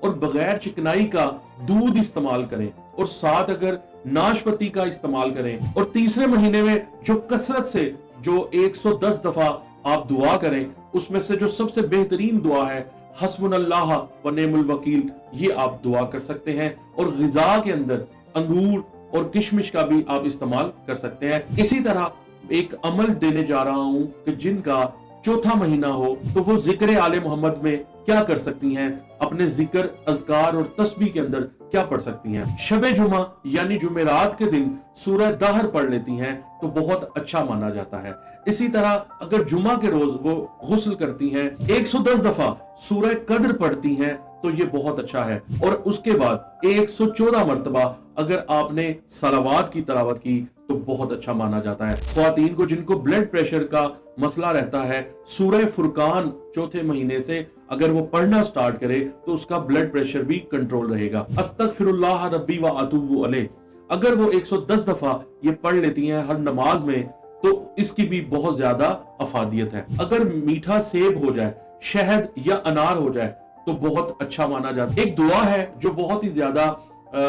اور بغیر چکنائی کا دودھ استعمال کریں، اور ساتھ اگر ناشپتی کا استعمال کریں، اور تیسرے مہینے میں جو کثرت سے جو 110 دفعہ آپ دعا کریں، اس میں سے جو سب سے بہترین دعا ہے حسبنا اللہ و نعم الوکیل، یہ آپ دعا کر سکتے ہیں۔ اور غذا کے اندر انگور اور کشمش کا بھی آپ استعمال کر سکتے ہیں۔ اسی طرح ایک عمل دینے جا رہا ہوں کہ جن کا چوتھا مہینہ ہو تو وہ ذکر آل محمد میں کیا کر سکتی ہیں، اپنے ذکر، اذکار اور تسبیح کے اندر کیا پڑھ سکتی ہیں۔ شب جمعہ یعنی جمعرات کے دن سورہ دہر پڑھ لیتی ہیں تو بہت اچھا مانا جاتا ہے۔ اسی طرح اگر جمعہ کے روز وہ غسل کرتی ہیں، 110 دفعہ سورہ قدر پڑھتی ہیں تو یہ بہت اچھا ہے، اور اس کے بعد 114 مرتبہ اگر آپ نے صلوات کی تلاوت کی تو بہت اچھا مانا جاتا ہے۔ خواتین کو جن کو بلڈ پریشر کا مسئلہ رہتا ہے، سورہ فرقان چوتھے مہینے سے اگر وہ پڑھنا سٹارٹ کرے تو اس کا بلڈ پریشر بھی کنٹرول رہے گا۔ استغفر اللہ ربی و اتوب الیہ اگر وہ 110 دفعہ یہ پڑھ لیتی ہیں ہر نماز میں تو اس کی بھی بہت زیادہ افادیت ہے۔ اگر میٹھا سیب ہو جائے، شہد یا انار ہو جائے تو بہت اچھا مانا جاتا ہے۔ ایک دعا ہے جو بہت ہی زیادہ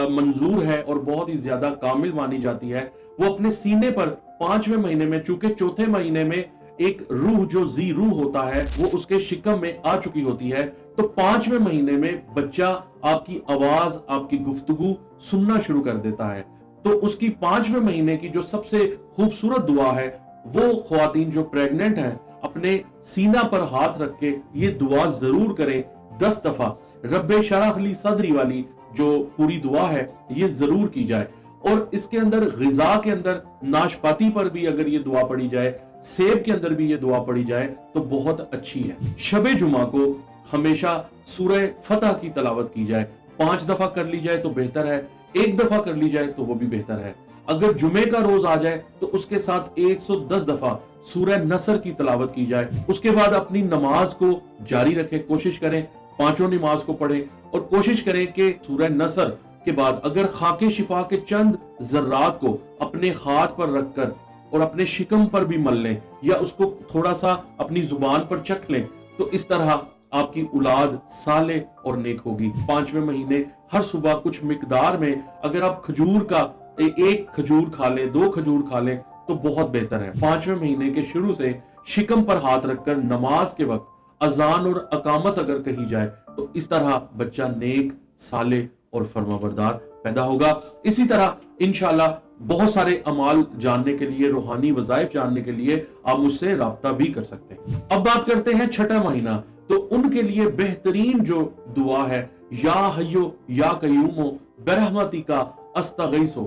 منظور ہے اور بہت ہی زیادہ کامل مانی جاتی ہے، وہ اپنے سینے پر 5ویں مہینے میں، چونکہ چوتھے مہینے میں ایک روح جو ذی روح ہوتا ہے وہ اس کے شکم میں آ چکی ہوتی ہے، تو 5ویں مہینے میں بچہ آپ کی آواز، آپ کی گفتگو سننا شروع کر دیتا ہے۔ تو اس کی 5ویں مہینے کی جو سب سے خوبصورت دعا ہے، وہ خواتین جو پریگننٹ ہیں اپنے سینہ پر ہاتھ رکھ کے یہ دعا ضرور کریں 10 دفعہ۔ رب شرح لی صدری والی جو پوری دعا ہے یہ ضرور کی جائے، اور اس کے اندر غذا کے اندر ناشپاتی پر بھی اگر یہ دعا پڑھی جائے، سیب کے اندر بھی یہ دعا پڑھی جائے تو بہت اچھی ہے۔ شب جمعہ کو ہمیشہ سورہ فتح کی تلاوت کی جائے، 5 دفعہ کر لی جائے تو بہتر ہے، 1 دفعہ کر لی جائے تو وہ بھی بہتر ہے۔ اگر جمعے کا روز آ جائے تو اس کے ساتھ 110 دفعہ سورہ نصر کی تلاوت کی جائے۔ اس کے بعد اپنی نماز کو جاری رکھیں، کوشش کریں 5 نماز کو پڑھیں، اور کوشش کریں کہ سورہ نصر کے بعد اگر خاک شفا کے چند ذرات کو اپنے ہاتھ پر رکھ کر اور اپنے شکم پر بھی مل لیں، یا اس کو تھوڑا سا اپنی زبان پر چکھ لیں، تو اس طرح آپ کی اولاد صالح اور نیک ہوگی۔ 5ویں مہینے ہر صبح کچھ مقدار میں اگر آپ کھجور کا 1 کھجور کھا لیں، 2 کھجور کھا لیں تو بہت بہتر ہے۔ 5ویں مہینے کے شروع سے شکم پر ہاتھ رکھ کر نماز کے وقت اذان اور اقامت اگر کہی جائے تو اس طرح بچہ نیک، صالح اور فرمانبردار پیدا ہوگا۔ اسی طرح انشاءاللہ بہت سارے اعمال جاننے کے لیے، روحانی وظائف جاننے کے لیے آپ مجھ سے رابطہ بھی کر سکتے ہیں۔ اب بات کرتے ہیں چھٹا مہینہ، تو ان کے لیے بہترین جو دعا ہے، یا حیو یا قیوم برحمتک استغیث،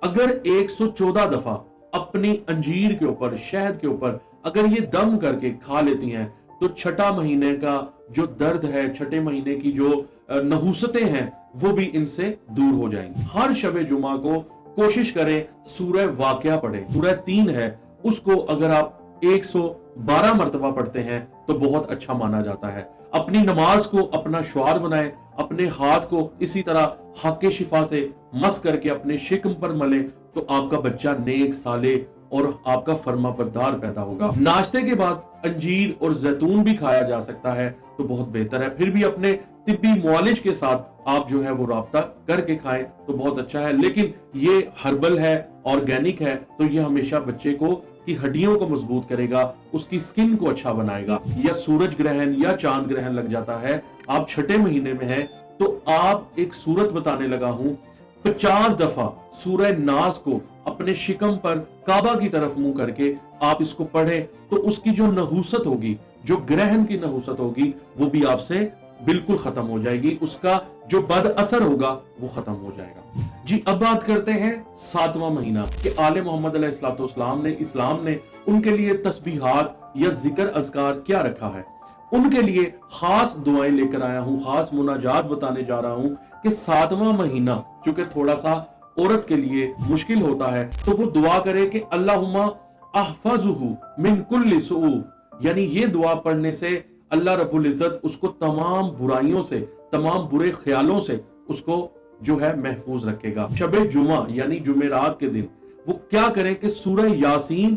اگر 114 دفعہ اپنی انجیر کے اوپر، شہد کے اوپر اگر یہ دم کر کے کھا لیتی ہیں تو چھٹا مہینے کا جو درد ہے، چھٹے مہینے کی جو نحوستیں ہیں وہ بھی ان سے دور ہو جائیں گی۔ ہر شب جمعہ کو کوشش کریں سورہ واقعہ پڑھیں، سورہ 3 ہے، اس کو اگر آپ 112 مرتبہ پڑھتے ہیں تو بہت اچھا مانا جاتا ہے۔ اپنی نماز کو اپنا شعار بنائیں، اپنے ہاتھ کو اسی طرح حق شفا سے مس کر کے اپنے شکم پر ملیں تو آپ کا بچہ نیک، صالح اور آپ کا فرما بردار پیدا ہوگا۔ ناشتے کے بعد انجیر اور زیتون بھی کھایا جا سکتا ہے تو بہت بہتر ہے، پھر بھی اپنے طبی معالج کے ساتھ آپ جو ہے وہ رابطہ کر کے کھائیں تو بہت اچھا ہے۔ لیکن یہ ہربل ہے، آرگینک ہے، تو یہ ہمیشہ بچے کو کی ہڈیوں کو مضبوط کرے گا، اس کی سکن کو اچھا بنائے گا۔ یا سورج گرہن یا چاند گرہن لگ جاتا ہے، آپ چھٹے مہینے میں ہیں تو آپ ایک صورت بتانے لگا ہوں، 50 دفعہ سورہ ناس کو اپنے شکم پر کعبہ کی طرف منہ کر کے آپ اس کو پڑھیں تو اس کی جو نحوست ہوگی، جو گرہن کی نحوست ہوگی، وہ بھی آپ سے بالکل ختم ہو جائے گی، اس کا جو بد اثر ہوگا وہ ختم ہو جائے گا۔ جی اب بات کرتے ہیں 7واں مہینہ کہ آل محمد علیہ السلام نے، اسلام نے ان کے لیے تسبیحات یا ذکر اذکار کیا رکھا ہے۔ ان کے لیے خاص دعائیں لے کر آیا ہوں، خاص مناجات بتانے جا رہا ہوں کہ 7واں مہینہ چونکہ تھوڑا سا عورت کے لیے مشکل ہوتا ہے تو وہ دعا کرے کہ اللہم احفظہ من کل سوء، یعنی یہ دعا پڑھنے سے اللہ رب العزت اس کو تمام برائیوں سے، تمام برے خیالوں سے اس کو جو ہے محفوظ رکھے گا۔ شب جمعہ یعنی جمعرات کے دن وہ کیا کریں کہ سورہ یاسین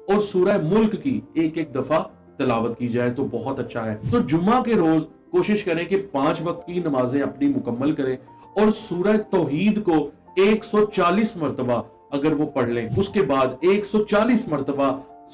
اور سورہ ملک کی 1 دفعہ تلاوت کی جائے تو بہت اچھا ہے۔ تو جمعہ کے روز کوشش کریں کہ 5 وقت کی نمازیں اپنی مکمل کریں اور سورہ توحید کو 140 مرتبہ اگر وہ پڑھ لیں، اس کے بعد 140 مرتبہ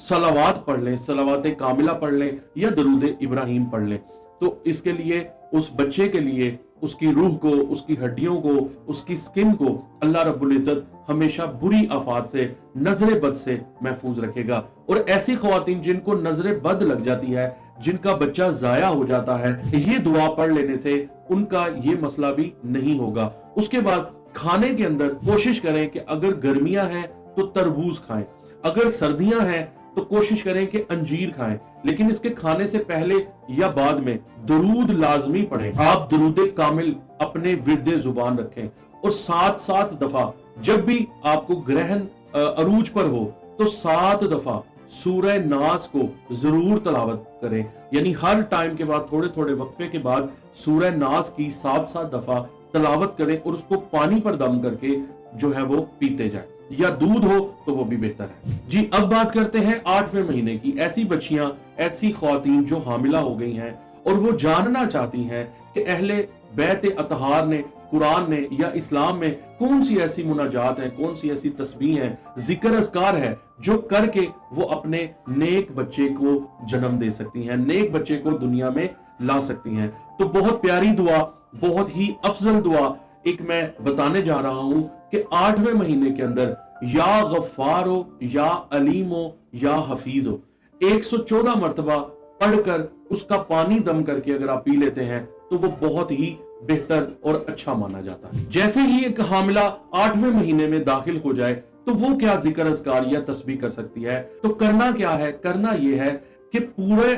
صلوات پڑھ لیں، صلوات کاملہ پڑھ لیں یا درود ابراہیم پڑھ لیں، تو اس کے لیے اس بچے کے لیے اس کی روح کو، اس کی ہڈیوں کو، اس کی سکن کو اللہ رب العزت ہمیشہ بری آفات سے، نظر بد سے محفوظ رکھے گا۔ اور ایسی خواتین جن کو نظر بد لگ جاتی ہے، جن کا بچہ ضائع ہو جاتا ہے، یہ دعا پڑھ لینے سے ان کا یہ مسئلہ بھی نہیں ہوگا۔ اس کے بعد کھانے کے اندر کوشش کریں کہ اگر گرمیاں ہیں تو تربوز کھائیں، اگر سردیاں ہیں تو کوشش کریں کہ انجیر کھائیں، لیکن اس کے کھانے سے پہلے یا بعد میں درود لازمی پڑھیں۔ آپ درود کامل اپنے ورد زبان رکھیں اور 7 دفعہ جب بھی آپ کو گرہن عروج پر ہو تو 7 دفعہ سورہ ناس کو ضرور تلاوت کریں، یعنی ہر ٹائم کے بعد تھوڑے تھوڑے وقفے کے بعد سورہ ناس کی 7 دفعہ تلاوت کریں اور اس کو پانی پر دم کر کے جو ہے وہ پیتے جائیں، یا دودھ ہو تو وہ بھی بہتر ہے۔ جی اب بات کرتے ہیں 8ویں مہینے کی۔ ایسی بچیاں، ایسی خواتین جو حاملہ ہو گئی ہیں اور وہ جاننا چاہتی ہیں کہ اہل بیت اطہار نے، قرآن نے یا اسلام میں کون سی ایسی مناجات ہیں، کون سی ایسی تسبیح ہیں، ذکر اذکار ہے جو کر کے وہ اپنے نیک بچے کو جنم دے سکتی ہیں، نیک بچے کو دنیا میں لا سکتی ہیں۔ تو بہت پیاری دعا، بہت ہی افضل دعا ایک میں بتانے جا رہا ہوں کہ 8ویں مہینے کے اندر یا غفارو یا علیمو یا حفیظو 114 مرتبہ پڑھ کر اس کا پانی دم کر کے اگر آپ پی لیتے ہیں تو وہ بہت ہی بہتر اور اچھا مانا جاتا ہے۔ جیسے ہی ایک حاملہ 8ویں مہینے میں داخل ہو جائے تو وہ کیا ذکر اذکار یا تسبیح کر سکتی ہے؟ تو کرنا کیا ہے؟ کرنا یہ ہے کہ پورے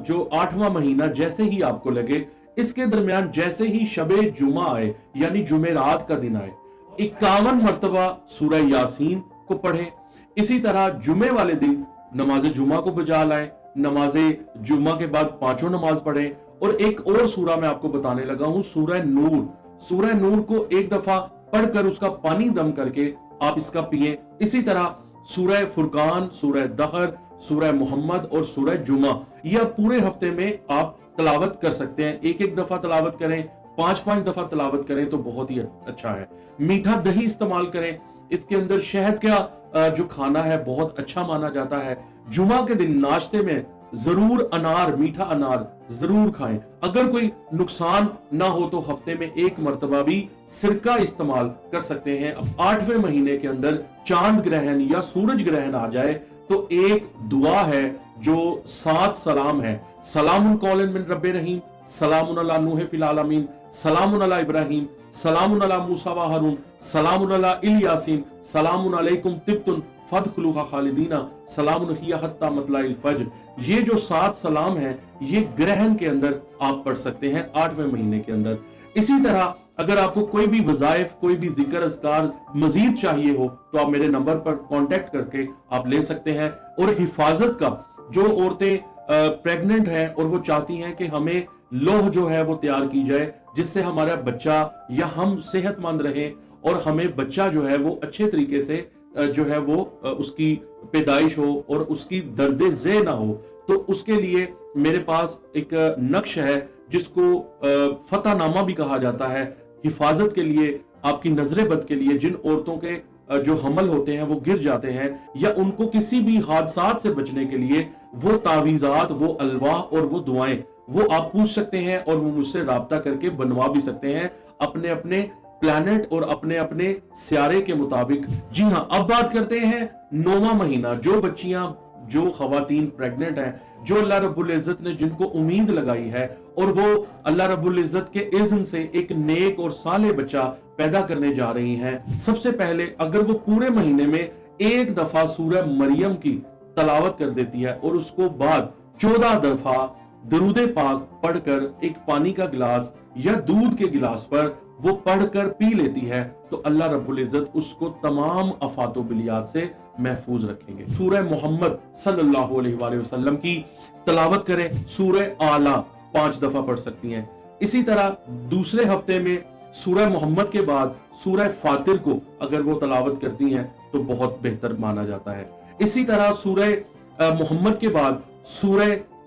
جو 8واں مہینہ جیسے ہی آپ کو لگے، اس کے درمیان جیسے ہی شب جمعہ آئے یعنی جمعرات کا دن آئے، 51 مرتبہ سورہ یاسین کو پڑھیں۔ اسی طرح جمعے والے دن نماز جمعہ کو بجا لائیں، نماز جمعہ کے بعد 5 نماز پڑھیں۔ اور ایک اور سورہ میں آپ کو بتانے لگا ہوں، سورہ نور۔ سورہ نور کو ایک دفعہ پڑھ کر اس کا پانی دم کر کے آپ اس کا پیئیں۔ اسی طرح سورہ فرقان، سورہ دہر، سورہ محمد اور سورہ جمعہ، یہ پورے ہفتے میں آپ تلاوت کر سکتے ہیں۔ ایک دفعہ تلاوت کریں، 5 دفعہ تلاوت کریں تو بہت ہی اچھا ہے۔ میٹھا دہی استعمال کریں، اس کے اندر شہد کا جو کھانا ہے بہت اچھا مانا جاتا ہے۔ جمعہ کے دن ناشتے میں ضرور انار، میٹھا انار ضرور کھائیں۔ اگر کوئی نقصان نہ ہو تو ہفتے میں 1 مرتبہ بھی سرکہ استعمال کر سکتے ہیں۔ اب 8ویں مہینے کے اندر چاند گرہن یا سورج گرہن آ جائے تو ایک دعا ہے جو 7 سلام ہے۔ سلام قولا من رب رحیم، سلام علی نوح فی العالمین، سلام علی ابراہیم، سلام علی موسیٰ و ہارون، سلام علی الیاسین، سلام علیکم طبتم فادخلوها خالدین، سلام ہی حتی مطلع الفجر۔ یہ جو 7 سلام ہیں یہ گرہن کے اندر آپ پڑھ سکتے ہیں 8ویں مہینے کے اندر۔ اسی طرح اگر آپ کو کوئی بھی وظائف، کوئی بھی ذکر اذکار مزید چاہیے ہو تو آپ میرے نمبر پر کانٹیکٹ کر کے آپ لے سکتے ہیں۔ اور حفاظت کا، جو عورتیں پریگننٹ ہیں اور وہ چاہتی ہیں کہ ہمیں لوح جو ہے وہ تیار کی جائے جس سے ہمارا بچہ یا ہم صحت مند رہیں اور ہمیں بچہ جو ہے وہ اچھے طریقے سے جو ہے وہ اس کی پیدائش ہو اور اس کی درد ذہ نہ ہو، تو اس کے لیے میرے پاس ایک نقش ہے جس کو فتح نامہ بھی کہا جاتا ہے۔ حفاظت کے لیے، آپ کی نظر بد کے لیے، جن عورتوں کے جو حمل ہوتے ہیں وہ گر جاتے ہیں یا ان کو کسی بھی حادثات سے بچنے کے لیے وہ تعویذات، وہ الواح اور وہ دعائیں وہ آپ پوچھ سکتے ہیں اور وہ مجھ سے رابطہ کر کے بنوا بھی سکتے ہیں اپنے اپنے پلانٹ اور اپنے اپنے سیارے کے مطابق۔ جی ہاں، اب بات کرتے ہیں 9واں مہینہ۔ جو بچیاں، جو خواتین پریگننٹ ہیں، جو اللہ رب العزت نے جن کو امید لگائی ہے اور وہ اللہ رب العزت کے اذن سے ایک نیک اور صالح بچہ پیدا کرنے جا رہی ہیں، سب سے پہلے اگر وہ پورے مہینے میں 1 دفعہ سورہ مریم کی تلاوت کر دیتی ہے اور اس کو بعد 14 دفعہ درود پاک پڑھ کر ایک پانی کا گلاس یا دودھ کے گلاس پر وہ پڑھ کر پی لیتی ہے تو اللہ رب العزت اس کو تمام آفات و بلیات سے محفوظ رکھیں گے۔ سورہ محمد صلی اللہ علیہ وآلہ وسلم کی تلاوت کریں، سورہ اعلیٰ 5 دفعہ پڑھ سکتی ہیں۔ اسی طرح دوسرے ہفتے میں سورہ محمد کے بعد سورہ فاتر کو اگر وہ تلاوت کرتی ہیں تو بہت بہتر مانا جاتا ہے۔ اسی طرح سورہ محمد کے بعد سورہ